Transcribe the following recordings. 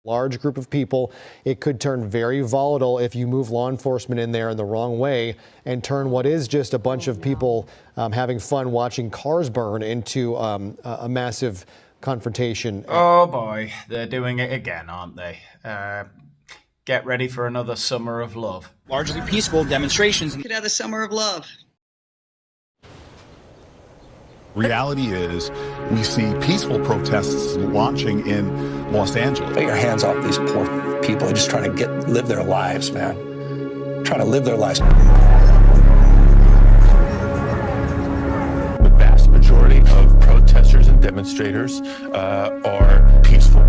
Large group of people. It could turn very volatile if you move law enforcement in there in the wrong way and turn what is just a bunch of people having fun watching cars burn into a massive confrontation. Oh boy, they're doing it again, aren't they? Get ready for another summer of love. Largely peaceful demonstrations. Could have a summer of love. Reality is, we see peaceful protests launching in Los Angeles. Get your hands off these poor people. They're just trying to live their lives, man. Trying to live their lives. The vast majority of protesters and demonstrators are peaceful.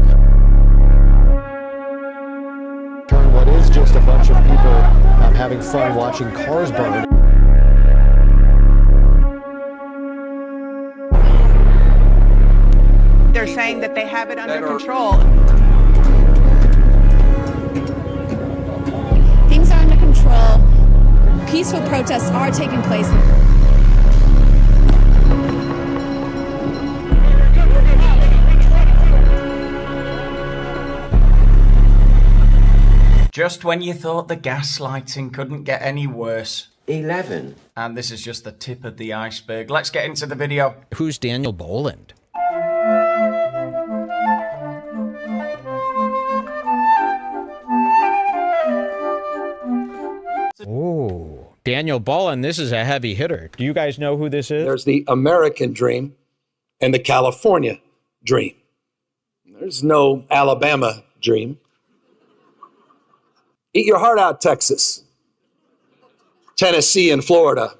Turn what is just a bunch of people having fun watching cars burn. They're saying that they have it under control. Things are under control. Peaceful protests are taking place. Just when you thought the gaslighting couldn't get any worse. 11. And this is just the tip of the iceberg. Let's get into the video. Who's Daniel Boland? Oh, Daniel Boland, this is a heavy hitter. Do you guys know who this is? There's the American dream and the California dream. There's no Alabama dream. Eat your heart out, Texas, Tennessee, and Florida.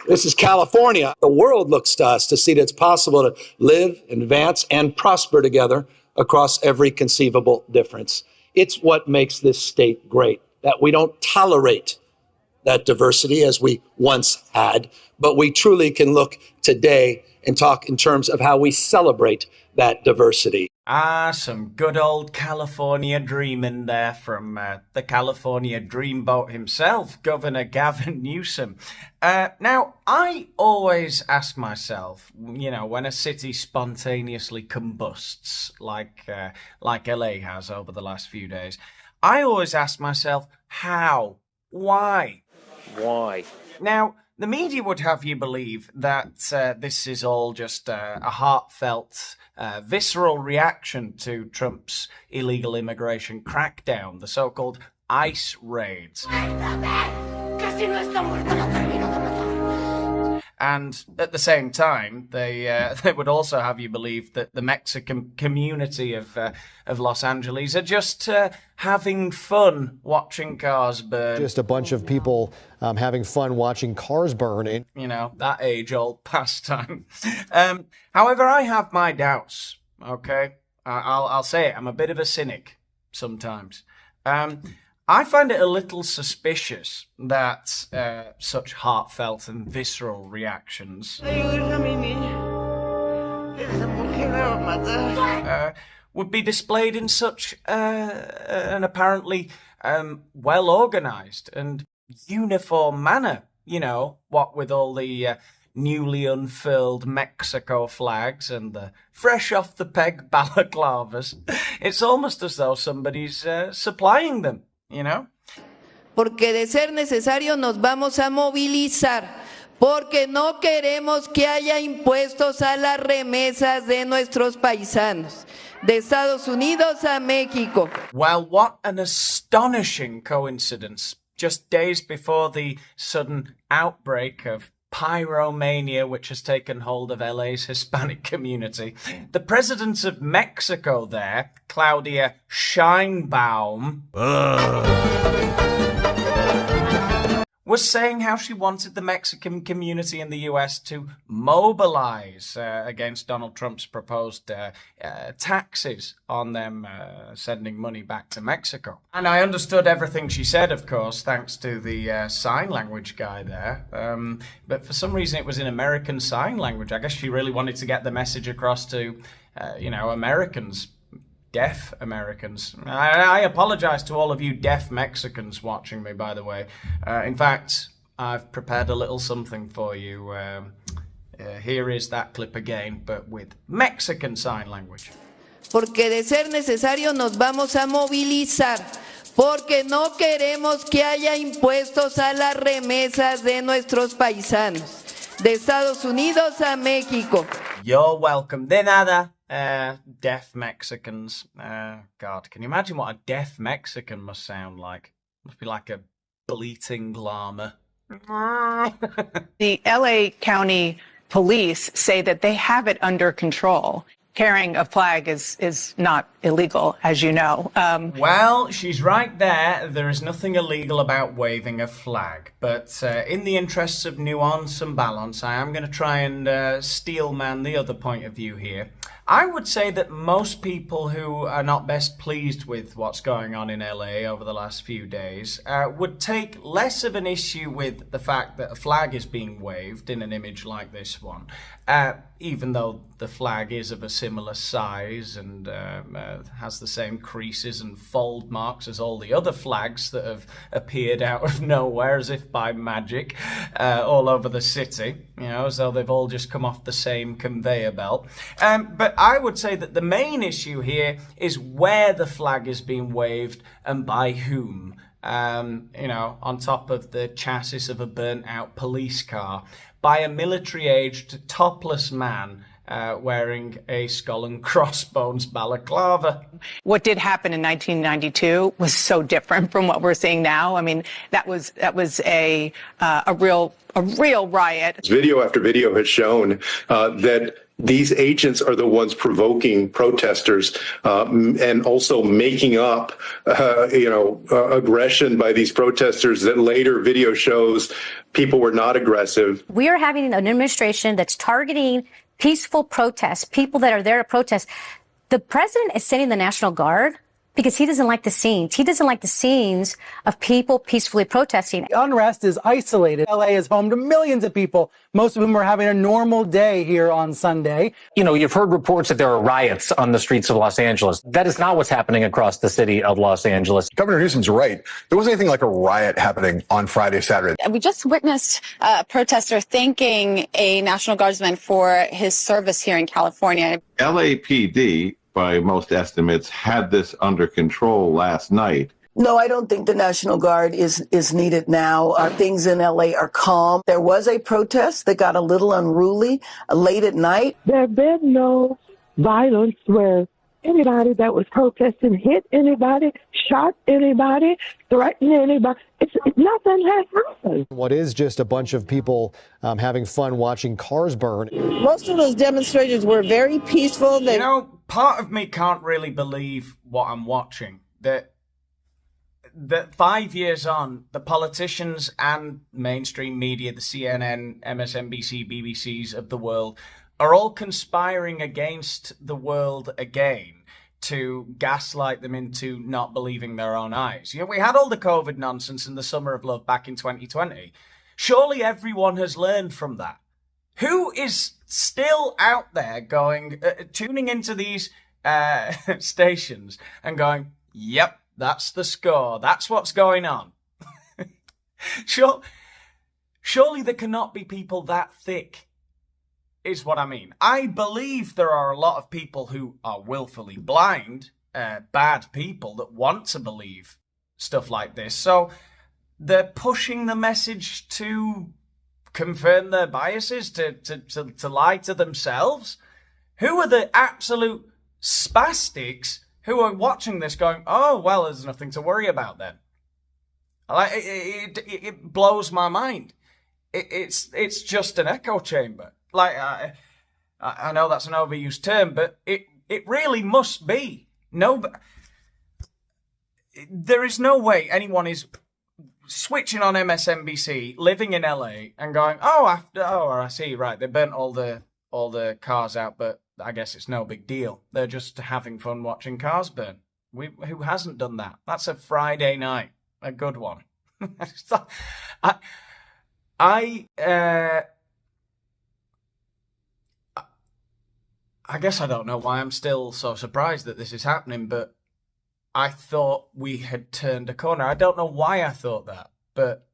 This is California. The world looks to us to see that it's possible to live, advance, and prosper together across every conceivable difference. It's what makes this state great, that we don't tolerate that diversity as we once had, but we truly can look today and talk in terms of how we celebrate that diversity. Ah, some good old California dreaming there from the California dreamboat himself, Governor Gavin Newsom. Now, I always ask myself, you know, when a city spontaneously combusts, like LA has over the last few days, I always ask myself, how? Why? Why? Now, the media would have you believe that this is all just a heartfelt, visceral reaction to Trump's illegal immigration crackdown, the so-called ICE raids. And at the same time, they would also have you believe that the Mexican community of Los Angeles are just having fun watching cars burn. Just a bunch of people having fun watching cars burn. You know, that age-old pastime. However, I have my doubts, okay? I'll say it, I'm a bit of a cynic sometimes. I find it a little suspicious that such heartfelt and visceral reactions would be displayed in such an apparently well-organized and uniform manner. You know, what with all the newly unfurled Mexico flags and the fresh-off-the-peg balaclavas. It's almost as though somebody's supplying them. You know? Porque de ser necesario nos vamos a movilizar, porque no queremos que haya impuestos a las remesas de nuestros paisanos, de Estados Unidos a México. Well, what an astonishing coincidence. Just days before the sudden outbreak of pyromania which has taken hold of LA's Hispanic community, the president of Mexico there, Claudia Sheinbaum, was saying how she wanted the Mexican community in the US to mobilize against Donald Trump's proposed taxes on them sending money back to Mexico. And I understood everything she said, of course, thanks to the sign language guy there. But for some reason it was in American Sign Language. I guess she really wanted to get the message across to, you know, Americans. Deaf Americans. I apologize to all of you deaf Mexicans watching me, by the way. In fact, I've prepared a little something for you. Here is that clip again, but with Mexican Sign Language. porque de ser necesario nos vamos a movilizar, porque no queremos que haya impuestos a las remesas de nuestros paisanos, de Estados Unidos a México. You're welcome. De nada, deaf Mexicans. God, can you imagine what a deaf Mexican must sound like? Must be like a bleating llama. The LA County Police say that they have it under control. Carrying a flag is not illegal, as you know. Well, she's right there. There is nothing illegal about waving a flag. But in the interests of nuance and balance, I am going to try and steelman the other point of view here. I would say that most people who are not best pleased with what's going on in LA over the last few days would take less of an issue with the fact that a flag is being waved in an image like this one, even though the flag is of a similar size and has the same creases and fold marks as all the other flags that have appeared out of nowhere as if by magic all over the city, you know, as though they've all just come off the same conveyor belt. But I would say that the main issue here is where the flag is being waved and by whom. You know, on top of the chassis of a burnt-out police car, by a military-aged topless man wearing a skull and crossbones balaclava. What did happen in 1992 was so different from what we're seeing now. I mean, that was a real riot. Video after video has shown that these agents are the ones provoking protesters and also making up, aggression by these protesters that later video shows people were not aggressive. We are having an administration that's targeting peaceful protests, people that are there to protest. The president is sending the National Guard because he doesn't like the scenes. He doesn't like the scenes of people peacefully protesting. Unrest is isolated. LA is home to millions of people, most of whom are having a normal day here on Sunday. You know, you've heard reports that there are riots on the streets of Los Angeles. That is not what's happening across the city of Los Angeles. Governor Newsom's right. There wasn't anything like a riot happening on Friday, Saturday. We just witnessed a protester thanking a National Guardsman for his service here in California. LAPD, by most estimates, had this under control last night. No, I don't think the National Guard is needed now. Things in LA are calm. There was a protest that got a little unruly late at night. There have been no violence where anybody that was protesting hit anybody, shot anybody, threatened anybody. Nothing has happened. What is just a bunch of people having fun watching cars burn. Most of those demonstrators were very peaceful. You know, part of me can't really believe what I'm watching. That 5 years on, the politicians and mainstream media, the CNN, MSNBC, BBCs of the world, are all conspiring against the world again to gaslight them into not believing their own eyes. You know, we had all the COVID nonsense in the Summer of Love back in 2020. Surely everyone has learned from that. Who is still out there going, tuning into these stations and going, yep, that's the score. That's what's going on. Surely there cannot be people that thick, is what I mean. I believe there are a lot of people who are willfully blind, bad people that want to believe stuff like this. So they're pushing the message to confirm their biases, to lie to themselves. Who are the absolute spastics who are watching this going, oh, well, there's nothing to worry about then? Like, it blows my mind. It's just an echo chamber. Like, I know that's an overused term, but it really must be. There is no way anyone is switching on MSNBC, living in LA, and going, I see, right, they burnt all the cars out, but I guess it's no big deal. They're just having fun watching cars burn. Who hasn't done that? That's a Friday night, a good one. I guess I don't know why I'm still so surprised that this is happening, but I thought we had turned a corner. I don't know why I thought that, but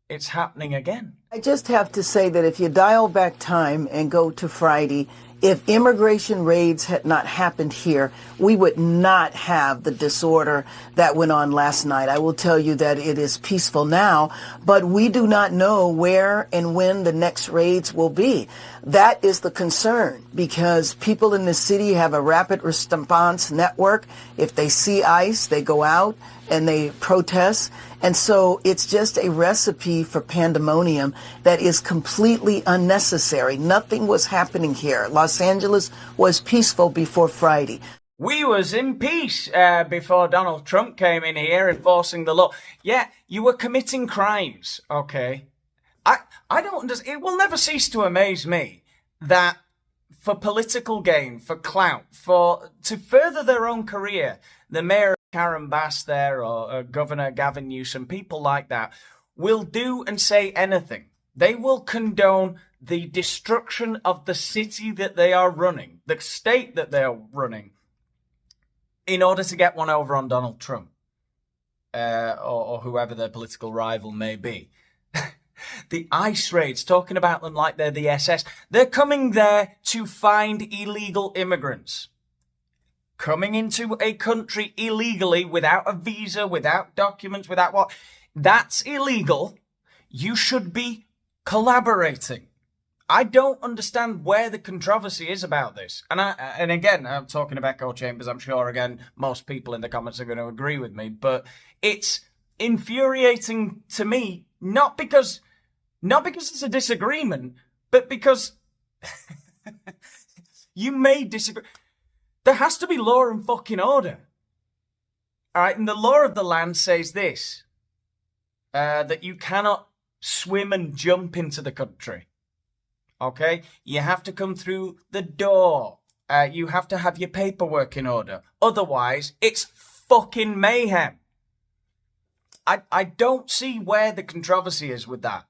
it's happening again. I just have to say that if you dial back time and go to Friday, if immigration raids had not happened here, we would not have the disorder that went on last night. I will tell you that it is peaceful now, but we do not know where and when the next raids will be. That is the concern, because people in the city have a rapid response network. If they see ICE, they go out and they protest. And so it's just a recipe for pandemonium that is completely unnecessary. Nothing was happening here. Los Angeles was peaceful before Friday. We was in peace before Donald Trump came in here enforcing the law. Yeah, you were committing crimes, okay? I don't understand. It will never cease to amaze me that for political gain, for clout, to further their own career, the mayor Karen Bass there, or Governor Gavin Newsom, people like that, will do and say anything. They will condone the destruction of the city that they are running, the state that they are running, in order to get one over on Donald Trump, or whoever their political rival may be. The ICE raids, talking about them like they're the SS. They're coming there to find illegal immigrants. Coming into a country illegally, without a visa, without documents, without what? That's illegal. You should be collaborating. I don't understand where the controversy is about this. And again, I'm talking of echo chambers. I'm sure, again, most people in the comments are going to agree with me. But it's infuriating to me, not because it's a disagreement, but because you may disagree. There has to be law and fucking order. All right, and the law of the land says this, that you cannot swim and jump into the country. Okay? You have to come through the door. You have to have your paperwork in order. Otherwise, it's fucking mayhem. I don't see where the controversy is with that.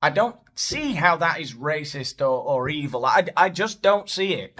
I don't see how that is racist or evil. I just don't see it.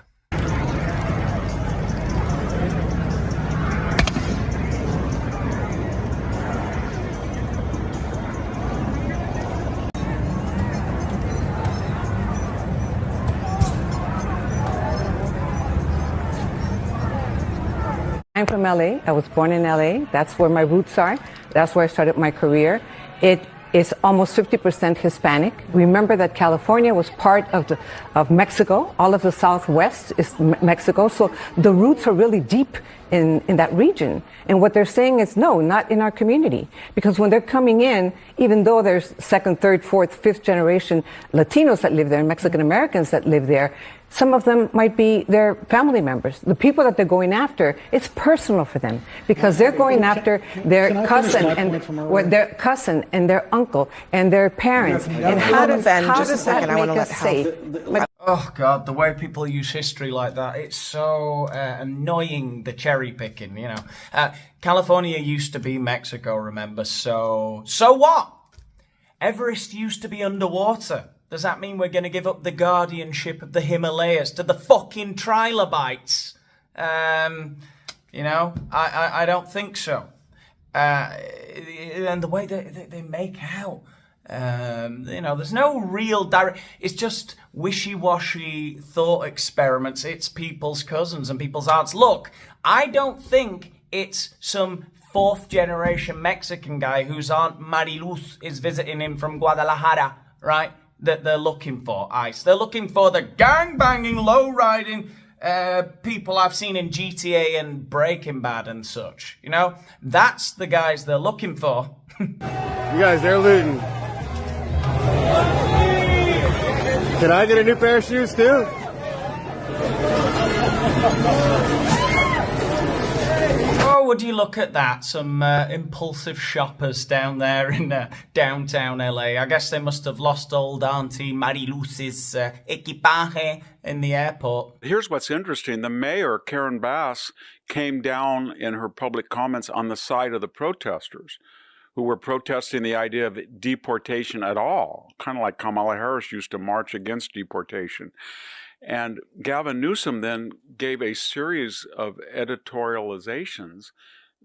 I'm from LA. I was born in LA. That's where my roots are. That's where I started my career. It is almost 50% Hispanic. Remember that California was part of Mexico. All of the Southwest is Mexico. So the roots are really deep in that region. And what they're saying is, no, not in our community. Because when they're coming in, even though there's second, third, fourth, fifth generation Latinos that live there, and Mexican Americans that live there, some of them might be their family members. The people that they're going after, it's personal for them because they're going after their cousin and their uncle and their parents. And how does that make us safe? Oh God, the way people use history like that, it's so annoying, the cherry picking, you know. California used to be Mexico, remember? So what? Everest used to be underwater. Does that mean we're going to give up the guardianship of the Himalayas to the fucking trilobites? You know, I don't think so. And the way they make out, you know, there's no real direct. It's just wishy-washy thought experiments. It's people's cousins and people's aunts. Look, I don't think it's some fourth-generation Mexican guy whose aunt Mariluz is visiting him from Guadalajara, right? That they're looking for, ICE. They're looking for the gang-banging, low-riding people I've seen in GTA and Breaking Bad and such. You know, that's the guys they're looking for. You guys, they're looting. Can I get a new pair of shoes too? Oh, would you look at that? Some impulsive shoppers down there in downtown LA. I guess they must have lost old Auntie Mariluz's equipaje in the airport. Here's what's interesting. The mayor, Karen Bass, came down in her public comments on the side of the protesters who were protesting the idea of deportation at all, kind of like Kamala Harris used to march against deportation. And Gavin Newsom then gave a series of editorializations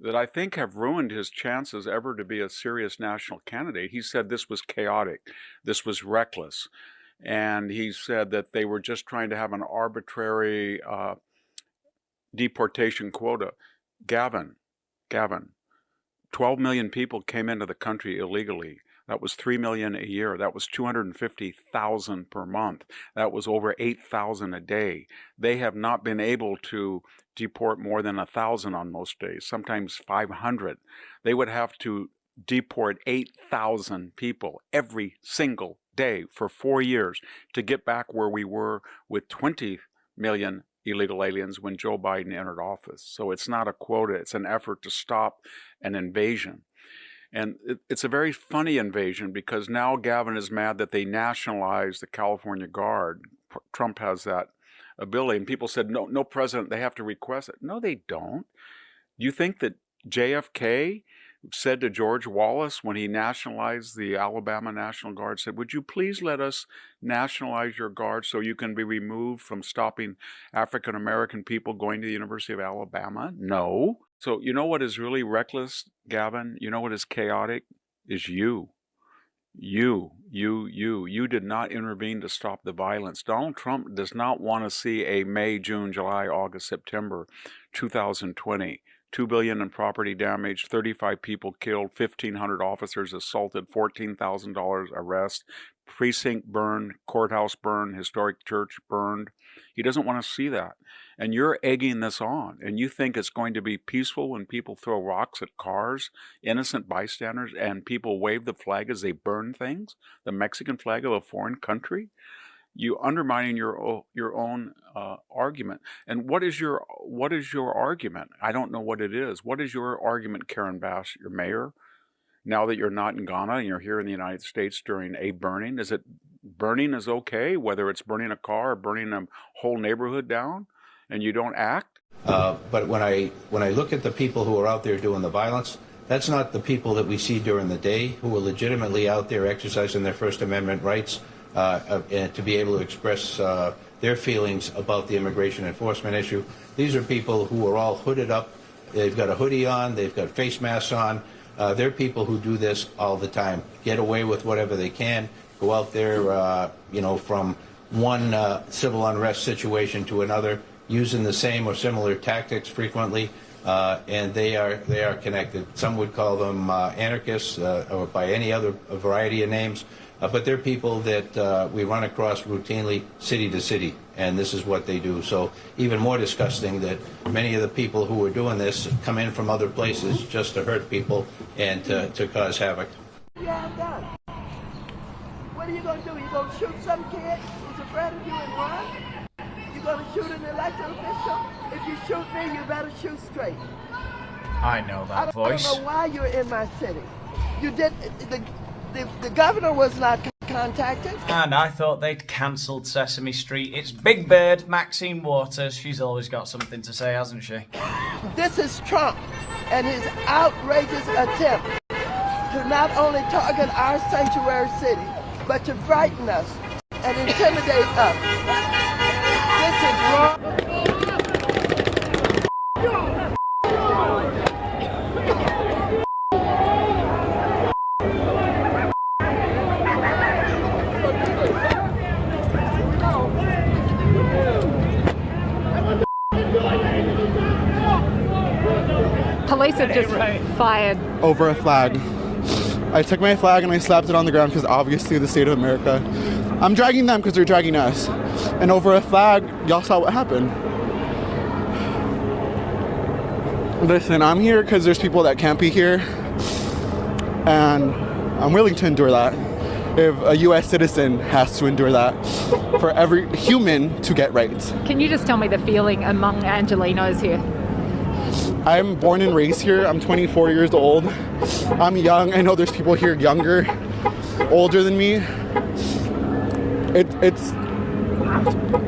that I think have ruined his chances ever to be a serious national candidate. He said this was chaotic, this was reckless, and he said that they were just trying to have an arbitrary deportation quota. Gavin, 12 million people came into the country illegally. That was 3 million a year. That was 250,000 per month. That was over 8,000 a day. They have not been able to deport more than 1,000 on most days, sometimes 500. They would have to deport 8,000 people every single day for 4 years to get back where we were with 20 million illegal aliens when Joe Biden entered office. So it's not a quota, it's an effort to stop an invasion. And it's a very funny invasion because now Gavin is mad that they nationalized the California Guard. Trump has that ability. And people said, no president, they have to request it. No, they don't. You think that JFK said to George Wallace when he nationalized the Alabama National Guard, said, would you please let us nationalize your guard so you can be removed from stopping African-American people going to the University of Alabama? No. So you know what is really reckless, Gavin? You know what is chaotic? Is you. You did not intervene to stop the violence. Donald Trump does not want to see a May, June, July, August, September 2020. $2 billion in property damage, 35 people killed, 1,500 officers assaulted, $14,000 arrest, precinct burned, courthouse burned, historic church burned. He doesn't want to see that. And you're egging this on. And you think it's going to be peaceful when people throw rocks at cars, innocent bystanders, and people wave the flag as they burn things, the Mexican flag of a foreign country? You undermining your own argument. And what is your argument? I don't know what it is. What is your argument, Karen Bass, your mayor? Now that you're not in Ghana and you're here in the United States during a burning, is it burning is okay, whether it's burning a car or burning a whole neighborhood down, and you don't act? But when I look at the people who are out there doing the violence, that's not the people that we see during the day who are legitimately out there exercising their First Amendment rights. And to be able to express their feelings about the immigration enforcement issue. These are people who are all hooded up. They've got a hoodie on. They've got face masks on. They're people who do this all the time, get away with whatever they can, go out there, from one civil unrest situation to another, using the same or similar tactics frequently. And they are connected. Some would call them anarchists or by any other variety of names. But they're people that we run across routinely city to city, and this is what they do. So even more disgusting that many of the people who are doing this come in from other places just to hurt people and to cause havoc. Yeah, I'm done. What are you going to do? You going to shoot some kid who's afraid of you and run? You going to shoot an elected official? If you shoot me, you better shoot straight. I know that voice. I don't know why you're in my city. You did... The governor was not contacted. And I thought they'd cancelled Sesame Street. It's Big Bird, Maxine Waters. She's always got something to say, hasn't she? This is Trump and his outrageous attempt to not only target our sanctuary city, but to frighten us and intimidate us. This is wrong. Police have just fired over a flag. I took my flag and I slapped it on the ground because obviously the state of America. I'm dragging them because they're dragging us. And over a flag, y'all saw what happened. Listen, I'm here because there's people that can't be here. And I'm willing to endure that. If a U.S. citizen has to endure that for every human to get rights. Can you just tell me the feeling among Angelenos here? I'm born and raised here. I'm 24 years old. I'm young. I know there's people here younger, older than me. It's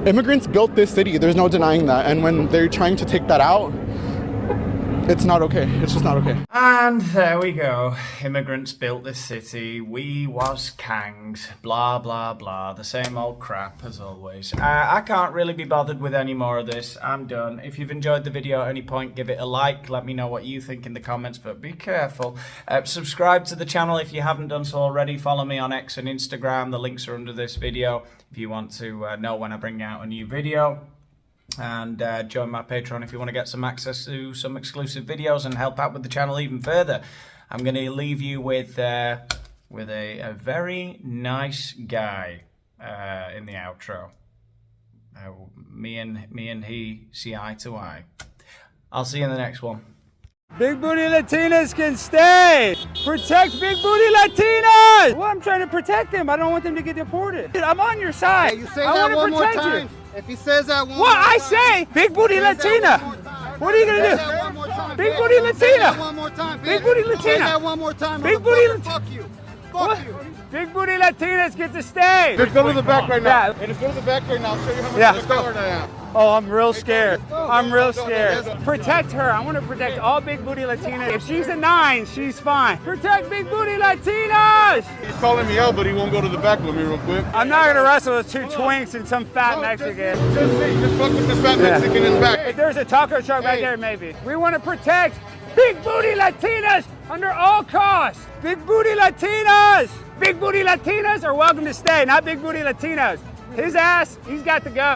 immigrants built this city. There's no denying that. And when they're trying to take that out, It's not okay. It's just not okay. And there we go. Immigrants built this city. We was kangs. Blah, blah, blah. The same old crap as always. I can't really be bothered with any more of this. I'm done. If you've enjoyed the video at any point, give it a like. Let me know what you think in the comments, but be careful. Subscribe to the channel if you haven't done so already. Follow me on X and Instagram. The links are under this video if you want to know when I bring out a new video. And join my Patreon if you want to get some access to some exclusive videos and help out with the channel even further. I'm going to leave you with a very nice guy in the outro. Me and he see eye to eye. I'll see you in the next one. Big booty Latinas can stay! Protect big booty Latinas! Well, I'm trying to protect them. I don't want them to get deported. I'm on your side. Hey, you say I that want one to more protect time. you. If he says that one What more I time. say, big booty Latina. What are you gonna do? Big booty Latina. One more time, big booty Latina. Say that one more time. Big booty Latina. Fuck you. Fuck you. Big booty Latinas get to stay. Let's go to the back right now. Yeah. Hey, let's go to the back right now. I'll show you how much Yeah. of a coward I am. Oh, I'm real scared. I'm real scared. Protect her. I want to protect all big booty Latinas. If she's a 9, she's fine. Protect big booty Latinas! He's calling me out, but he won't go to the back with me real quick. I'm not gonna wrestle with 2 twinks and some fat Mexican. Just fuck with this fat Mexican in the back. If there's a taco truck right there, maybe. We want to protect big booty Latinas under all costs. Big booty Latinas! Big booty Latinas are welcome to stay, not big booty Latinos. His ass, he's got to go.